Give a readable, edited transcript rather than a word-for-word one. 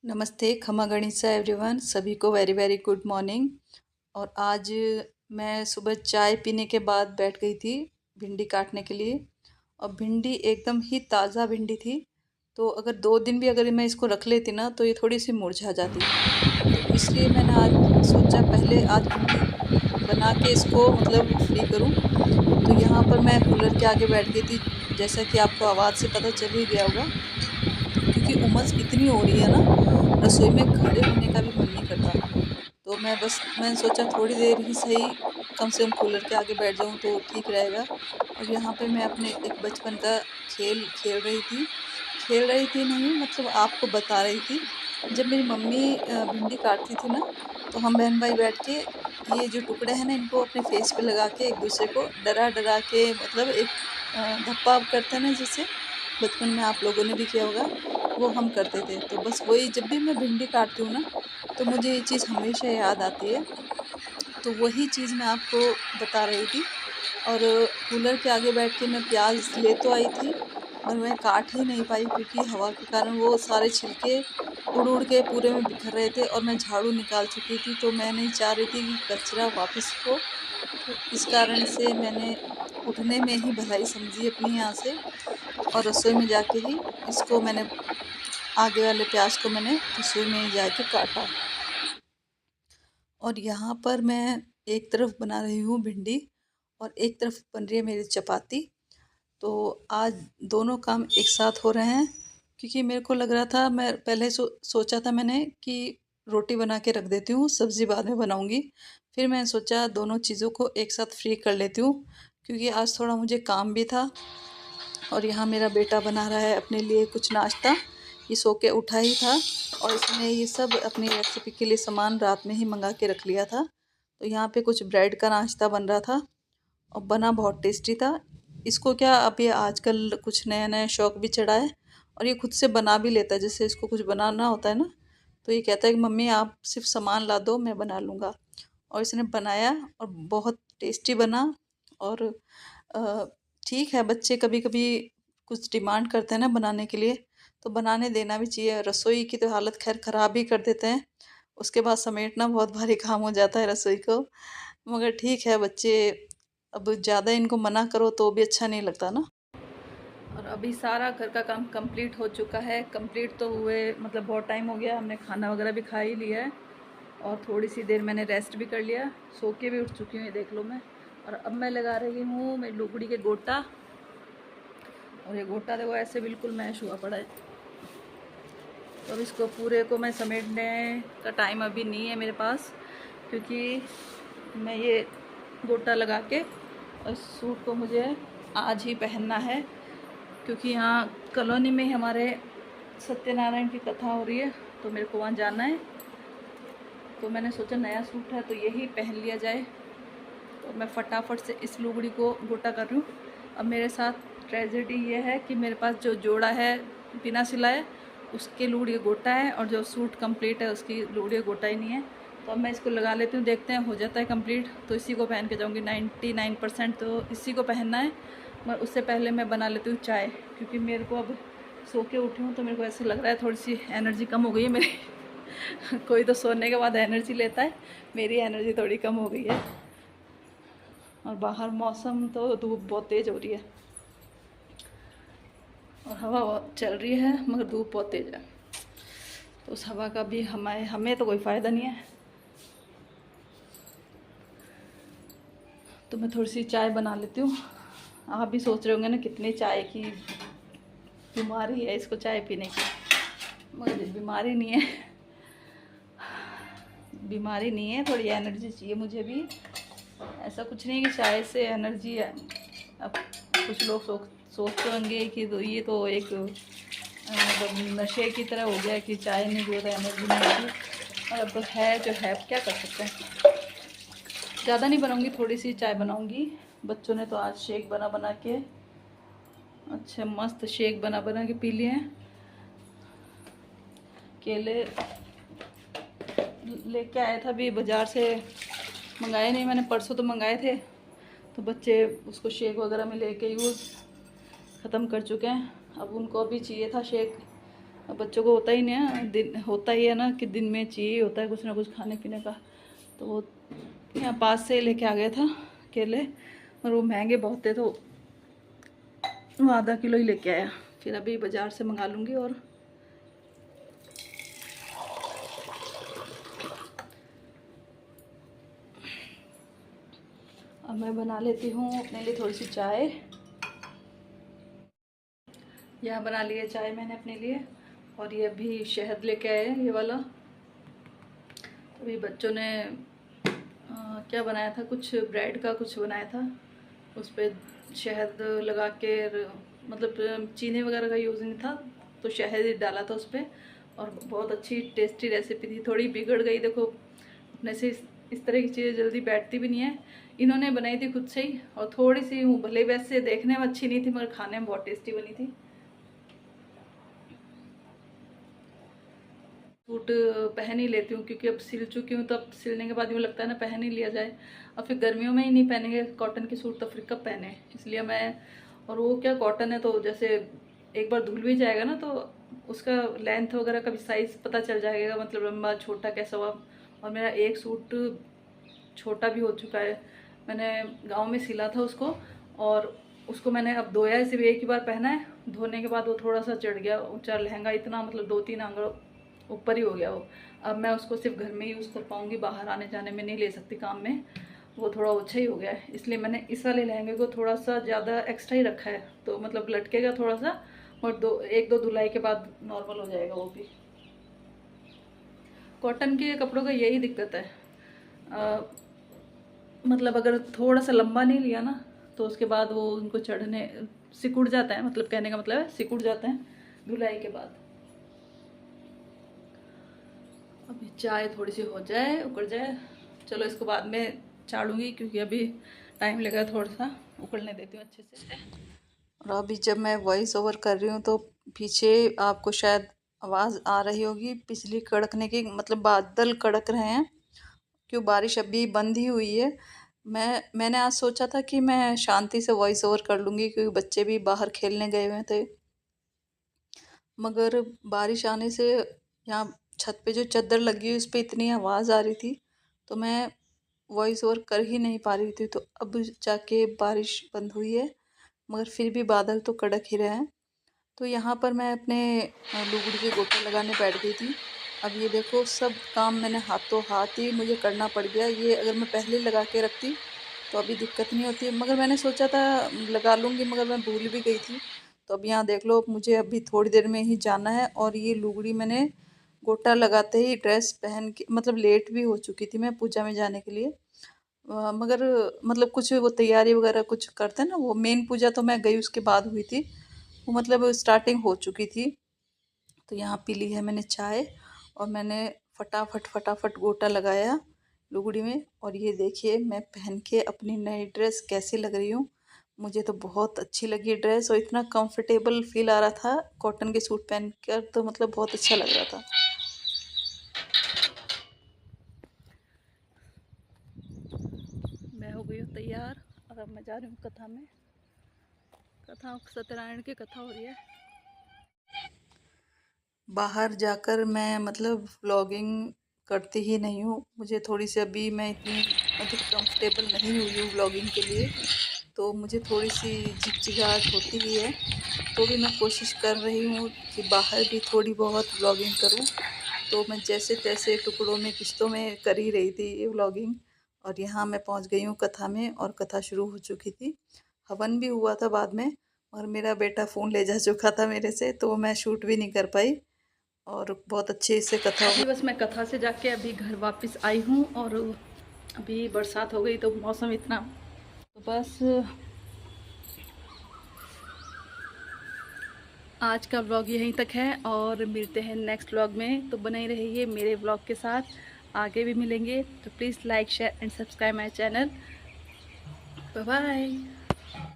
नमस्ते, खमा गणिसा एवरीवन, सभी को वेरी वेरी गुड मॉर्निंग। और आज मैं सुबह चाय पीने के बाद बैठ गई थी भिंडी काटने के लिए। और भिंडी एकदम ही ताज़ा भिंडी थी, तो अगर 2 दिन भी अगर मैं इसको रख लेती ना तो ये थोड़ी सी मुरझा जाती। तो इसलिए मैंने आज सोचा पहले आज भिंडी बना के इसको मतलब फ्री करूं। तो यहाँ पर मैं कूलर के आगे बैठ गई थी, जैसा कि आपको आवाज़ से पता चल ही गया होगा, क्योंकि उमस इतनी हो रही है ना, रसोई में खड़े होने का भी मन नहीं करता। तो मैंने सोचा थोड़ी देर ही सही कम से कम कूलर के आगे बैठ जाऊं तो ठीक रहेगा। और यहाँ पे मैं अपने एक बचपन का खेल खेल रही थी, नहीं मतलब आपको बता रही थी। जब मेरी मम्मी भिंडी काटती थी ना, तो हम बहन भाई बैठ के ये जो टुकड़े हैं ना इनको अपने फेस पे लगा के एक दूसरे को डरा डरा के मतलब एक धप्पा करते हैं ना, जैसे बचपन में आप लोगों ने भी किया होगा, वो हम करते थे। तो बस वही जब भी मैं भिंडी काटती हूँ ना, तो मुझे ये चीज़ हमेशा याद आती है। तो वही चीज़ मैं आपको बता रही थी। और कूलर के आगे बैठ के मैं प्याज ले तो आई थी, पर मैं काट ही नहीं पाई, क्योंकि हवा के कारण वो सारे छिलके उड़ उड़ के पूरे में बिखर रहे थे और मैं झाड़ू निकाल चुकी थी। तो मैं नहीं चाह रही थी कि कचरा वापस हो। तो इस कारण से मैंने उठने में ही भलाई समझी अपनी यहाँ से, और रसोई में जाके ही इसको मैंने आगे वाले प्याज को मैंने रसोई में ही जाके काटा। और यहाँ पर मैं एक तरफ बना रही हूँ भिंडी और एक तरफ बन रही है मेरी चपाती। तो आज दोनों काम एक साथ हो रहे हैं, क्योंकि मेरे को लग रहा था, मैं पहले सोचा था मैंने कि रोटी बना के रख देती हूँ, सब्ज़ी बाद में बनाऊँगी। फिर मैंने सोचा दोनों चीज़ों को एक साथ फ्री कर लेती हूँ, क्योंकि आज थोड़ा मुझे काम भी था। और यहाँ मेरा बेटा बना रहा है अपने लिए कुछ नाश्ता। ये सो के उठा ही था, और इसने ये सब अपनी रेसिपी के लिए सामान रात में ही मंगा के रख लिया था। तो यहाँ पे कुछ ब्रेड का नाश्ता बन रहा था, और बना बहुत टेस्टी था। इसको क्या, अब ये आजकल कुछ नया नया शौक भी चढ़ा है, और ये खुद से बना भी लेता है। जैसे इसको कुछ बनाना होता है ना, तो ये कहता है कि मम्मी आप सिर्फ सामान ला दो, मैं बना लूँगा। और इसने बनाया और बहुत टेस्टी बना। और अ, ठीक है, बच्चे कभी कभी कुछ डिमांड करते हैं ना बनाने के लिए, तो बनाने देना भी चाहिए। रसोई की तो हालत खैर ख़राब ही कर देते हैं, उसके बाद समेटना बहुत भारी काम हो जाता है रसोई को। मगर ठीक है, बच्चे अब ज़्यादा इनको मना करो तो भी अच्छा नहीं लगता ना। और अभी सारा घर का काम कंप्लीट हो चुका है। कंप्लीट तो हुए मतलब बहुत टाइम हो गया, हमने खाना वगैरह भी खा ही लिया है, और थोड़ी सी देर मैंने रेस्ट भी कर लिया, सो के भी उठ चुकी हूँ, देख लो मैं। और अब मैं लगा रही हूँ मेरी लुगड़ी के गोटा। और ये गोटा देखो ऐसे बिल्कुल मैश हुआ पड़ा है। तो अब इसको पूरे को मैं समेटने का टाइम अभी नहीं है मेरे पास, क्योंकि मैं ये गोटा लगा के और इस सूट को मुझे आज ही पहनना है, क्योंकि यहाँ कॉलोनी में हमारे सत्यनारायण की कथा हो रही है, तो मेरे को वहाँ जाना है। तो मैंने सोचा नया सूट है तो यही पहन लिया जाए। तो मैं फटाफट से इस लुगड़ी को गोटा कर रही हूँ। अब मेरे साथ ट्रेजेडी ये है कि मेरे पास जो जोड़ा है बिना सिलाए उसके लुगड़ी गोटा है, और जो सूट कंप्लीट है उसकी लुगड़ी गोटा ही नहीं है। तो अब मैं इसको लगा लेती हूँ, देखते हैं हो जाता है कंप्लीट तो इसी को पहन के जाऊँगी। 99% तो इसी को पहनना है। मगर उससे पहले मैं बना लेती हूँ चाय, क्योंकि मेरे को अब सो के उठी हूँ तो मेरे को ऐसे लग रहा है थोड़ी सी एनर्जी कम हो गई है मेरी। कोई तो सोने के बाद एनर्जी लेता है, मेरी एनर्जी थोड़ी कम हो गई है। और बाहर मौसम तो धूप बहुत तेज़ हो रही है, और हवा चल रही है मगर धूप बहुत तेज़ है। तो उस हवा का भी हमें तो कोई फ़ायदा नहीं है। तो मैं थोड़ी सी चाय बना लेती हूँ। आप भी सोच रहे होंगे ना कितनी चाय की बीमारी है इसको चाय पीने की, मगर बीमारी नहीं है। बीमारी नहीं है, थोड़ी एनर्जी चाहिए मुझे भी। ऐसा कुछ नहीं कि चाय से एनर्जी है। अब कुछ लोग सोचते होंगे कि तो ये तो एक मतलब नशे की तरह हो गया कि चाय नहीं पिए तो एनर्जी नहीं आती। और अब है जो है, क्या कर सकते हैं। ज़्यादा नहीं बनाऊंगी, थोड़ी सी चाय बनाऊंगी। बच्चों ने तो आज शेक बना बना के, अच्छा मस्त शेक बना बना के पी लिए हैं। केले लेके आया था अभी बाज़ार से, मंगाए नहीं मैंने, परसों तो मंगाए थे। तो बच्चे उसको शेक वगैरह में लेके यूज़ ख़त्म कर चुके हैं। अब उनको अभी चाहिए था शेक, अब बच्चों को होता ही नहीं है, दिन होता ही है ना कि दिन में चाहिए होता है कुछ ना कुछ खाने पीने का। तो वो यहाँ पास से लेके आ गया था केले, और वो महंगे बहुत थे तो वो आधा किलो ही लेके आया। फिर अभी बाज़ार से मंगा लूँगी। और अब मैं बना लेती हूँ अपने लिए थोड़ी सी चाय। यहाँ बना लिया चाय मैंने अपने लिए, और ये अभी शहद लेके आए ये वाला। अभी बच्चों ने क्या बनाया था, कुछ ब्रेड का कुछ बनाया था, उस पर शहद लगा के, मतलब चीनी वगैरह का यूज़ नहीं था तो शहद ही डाला था उस पर, और बहुत अच्छी टेस्टी रेसिपी थी। थोड़ी बिगड़ गई, देखो अपने से इस तरह की चीज़ें जल्दी बैठती भी नहीं है। इन्होंने बनाई थी खुद से ही, और थोड़ी सी भले वैसे देखने में अच्छी नहीं थी मगर खाने में बहुत टेस्टी बनी थी। सूट पहन ही लेती हूँ क्योंकि अब सिल चुकी हूँ, तो अब सिलने के बाद यूँ लगता है ना पहन ही लिया जाए। और फिर गर्मियों में ही नहीं पहनेंगे कॉटन के सूट तो फिर कब पहने, इसलिए मैं। और वो क्या कॉटन है तो जैसे एक बार धुल भी जाएगा ना तो उसका लेंथ वगैरह का भी साइज़ पता चल जाएगा, मतलब लंबा छोटा कैसा हुआ। और मेरा एक सूट छोटा भी हो चुका है, मैंने गाँव में सिला था उसको, और उसको मैंने अब धोया है, सिर्फ एक ही बार पहना है। धोने के बाद वो थोड़ा सा चढ़ गया ऊँचा, लहंगा इतना मतलब 2-3 आंगड़ ऊपर ही हो गया वो। अब मैं उसको सिर्फ घर में यूज़ कर पाऊँगी, बाहर आने जाने में नहीं ले सकती काम में, वो थोड़ा ओछा ही हो गया है। इसलिए मैंने इस वाले लहंगे को थोड़ा सा ज़्यादा एक्स्ट्रा ही रखा है, तो मतलब लटकेगा थोड़ा सा, और 1-2 धुलाई के बाद नॉर्मल हो जाएगा वो भी। कॉटन के कपड़ों का यही दिक्कत है, मतलब अगर थोड़ा सा लंबा नहीं लिया ना तो उसके बाद वो उनको चढ़ने सिकुड़ जाता है, मतलब कहने का मतलब है सिकुड़ जाते हैं धुलाई के बाद। अभी चाय थोड़ी सी हो जाए, उकड़ जाए, चलो इसको बाद में चाड़ूंगी क्योंकि अभी टाइम लगेगा, थोड़ा सा उकड़ने देती हूँ अच्छे से। और अभी जब मैं वॉइस ओवर कर रही हूँ तो पीछे आपको शायद आवाज़ आ रही होगी बिजली कड़कने की, मतलब बादल कड़क रहे हैं, क्यों बारिश अभी बंद ही हुई है। मैंने आज सोचा था कि मैं शांति से वॉइस ओवर कर लूँगी क्योंकि बच्चे भी बाहर खेलने गए हुए थे, मगर बारिश आने से यहाँ छत पे जो चादर लगी हुई उस पर इतनी आवाज़ आ रही थी तो मैं वॉइस ओवर कर ही नहीं पा रही थी। तो अब जाके बारिश बंद हुई है, मगर फिर भी बादल तो कड़क ही रहे हैं। तो यहाँ पर मैं अपने लुगड़ी के गोटे लगाने बैठ गई थी। अब ये देखो सब काम मैंने हाथों हाथ ही मुझे करना पड़ गया। ये अगर मैं पहले लगा के रखती तो अभी दिक्कत नहीं होती, मगर मैंने सोचा था लगा लूँगी मगर मैं भूल भी गई थी। तो अब यहाँ देख लो मुझे अभी थोड़ी देर में ही जाना है, और ये लुगड़ी मैंने गोटा लगाते ही ड्रेस पहन के, मतलब लेट भी हो चुकी थी मैं पूजा में जाने के लिए। मगर मतलब कुछ वो तैयारी वगैरह कुछ करते हैं ना, वो मेन पूजा तो मैं गई उसके बाद हुई थी, वो मतलब स्टार्टिंग हो चुकी थी। तो यहाँ पी ली है मैंने चाय, और मैंने फटाफट फटाफट गोटा लगाया लुगड़ी में। और ये देखिए मैं पहन के अपनी नई ड्रेस कैसी लग रही हूँ। मुझे तो बहुत अच्छी लगी ड्रेस, और इतना कंफर्टेबल फील आ रहा था कॉटन के सूट पहन कर, तो मतलब बहुत अच्छा लग रहा था। मैं हो गई हूँ तैयार, और अब मैं जा रही हूँ कथा में। कथा सत्यनारायण की कथा हो रही है। बाहर जाकर मैं मतलब व्लॉगिंग करती ही नहीं हूँ, मुझे थोड़ी सी अभी मैं इतनी मतलब कंफर्टेबल नहीं हुई हूँ व्लॉगिंग के लिए, तो मुझे थोड़ी सी झिकझिकाहट होती ही है। तो भी मैं कोशिश कर रही हूँ कि बाहर भी थोड़ी बहुत व्लॉगिंग करूँ। तो मैं जैसे तैसे टुकड़ों में किश्तों में कर ही रही थी ये व्लॉगिंग। और यहाँ मैं पहुँच गई हूँ कथा में, और कथा शुरू हो चुकी थी। हवन भी हुआ था बाद में, और मेरा बेटा फ़ोन ले जा चुका था मेरे से, तो मैं शूट भी नहीं कर पाई। और बहुत अच्छे से कथा हुई। बस मैं कथा से जाके अभी घर वापस आई हूँ, और अभी बरसात हो गई तो मौसम इतना, तो बस आज का व्लॉग यहीं तक है, और मिलते हैं नेक्स्ट व्लॉग में। तो बने रहिए मेरे व्लॉग के साथ, आगे भी मिलेंगे। तो please like share and subscribe my channel. Bye bye.